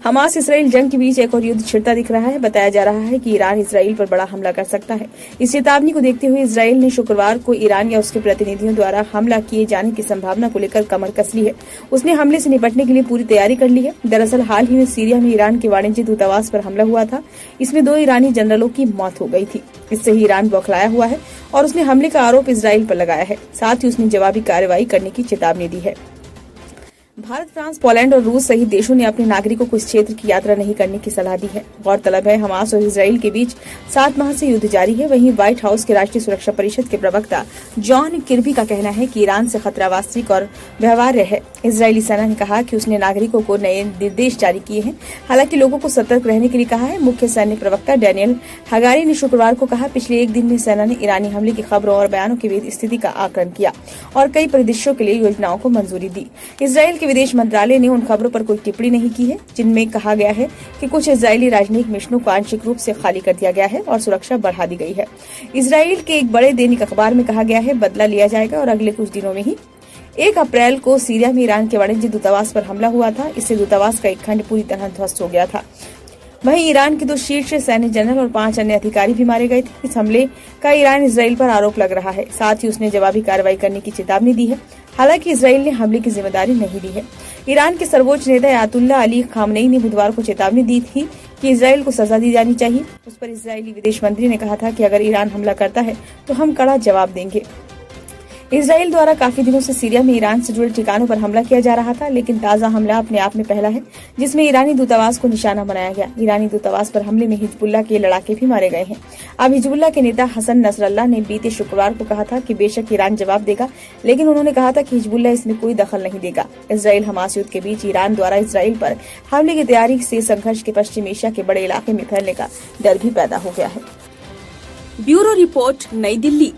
Hamas Israel जंग के बीच एक और युद्ध छिड़ता दिख रहा है। बताया जा रहा है कि ईरान इसराइल पर बड़ा हमला कर सकता है। इस चेतावनी को देखते हुए इसराइल ने शुक्रवार को ईरान या उसके प्रतिनिधियों द्वारा हमला किए जाने की संभावना को लेकर कमर कस ली है। उसने हमले से निपटने के लिए पूरी तैयारी कर ली है। दरअसल हाल ही में सीरिया में ईरान के वाणिज्य दूतावास पर हमला हुआ था। इसमें 2 ईरानी जनरलों की मौत हो गई थी। इससे ही ईरान बौखलाया हुआ है और उसने हमले का आरोप इसराइल पर लगाया है। साथ ही उसने जवाबी कार्रवाई करने की चेतावनी दी है। भारत, फ्रांस, पोलैंड और रूस सहित देशों ने अपने नागरिकों को इस क्षेत्र की यात्रा नहीं करने की सलाह दी है। गौरतलब है, हमास और इसराइल के बीच 7 माह से युद्ध जारी है। वहीं व्हाइट हाउस के राष्ट्रीय सुरक्षा परिषद के प्रवक्ता जॉन किर्बी का कहना है कि ईरान से खतरा वास्तविक और व्यवहार्य है। इजरायली सेना ने कहा कि उसने नागरिकों को नए निर्देश जारी किए हैं, हालांकि लोगों को सतर्क रहने के लिए कहा है। मुख्य सैन्य प्रवक्ता डैनियल हगारी ने शुक्रवार को कहा, पिछले 1 दिन में सेना ने ईरानी हमले की खबरों और बयानों के बीच स्थिति का आकलन किया और कई परिदृश्यों के लिए योजनाओं को मंजूरी दी। इसराइल के विदेश मंत्रालय ने उन खबरों पर कोई टिप्पणी नहीं की है जिनमें कहा गया है कि कुछ इजरायली राजनयिक मिशनों को आंशिक रूप से खाली कर दिया गया है और सुरक्षा बढ़ा दी गई है। इसराइल के एक बड़े दैनिक अखबार में कहा गया है, बदला लिया जाएगा और अगले कुछ दिनों में ही 1 अप्रैल को सीरिया में ईरान के वाणिज्य दूतावास पर हमला हुआ था। इससे दूतावास का एक खंड पूरी तरह ध्वस्त हो गया था। वहीं ईरान के 2 शीर्ष सैन्य जनरल और 5 अन्य अधिकारी भी मारे गए थे। इस हमले का ईरान इसराइल पर आरोप लग रहा है। साथ ही उसने जवाबी कार्रवाई करने की चेतावनी दी है। हालांकि इसराइल ने हमले की जिम्मेदारी नहीं ली है। ईरान के सर्वोच्च नेता अयातुल्लाह अली खामनेई ने बुधवार को चेतावनी दी थी कि इसराइल को सजा दी जानी चाहिए। उस पर इजरायली विदेश मंत्री ने कहा था कि अगर ईरान हमला करता है तो हम कड़ा जवाब देंगे। इसराइल द्वारा काफी दिनों से सीरिया में ईरान से जुड़े ठिकानों पर हमला किया जा रहा था, लेकिन ताजा हमला अपने आप में पहला है जिसमें ईरानी दूतावास को निशाना बनाया गया। ईरानी दूतावास पर हमले में हिजबुल्लाह के लड़ाके भी मारे गए हैं। अब हिजबुल्लाह के नेता हसन नसरल्लाह ने बीते शुक्रवार को कहा था कि बेशक ईरान जवाब देगा, लेकिन उन्होंने कहा था कि हिजबुल्लाह इसमें कोई दखल नहीं देगा। इसराइल हमास युद्ध के बीच ईरान द्वारा इसराइल पर हमले की तैयारी से संघर्ष के पश्चिम एशिया के बड़े इलाके में फैलने का डर भी पैदा हो गया है। ब्यूरो रिपोर्ट, नई दिल्ली।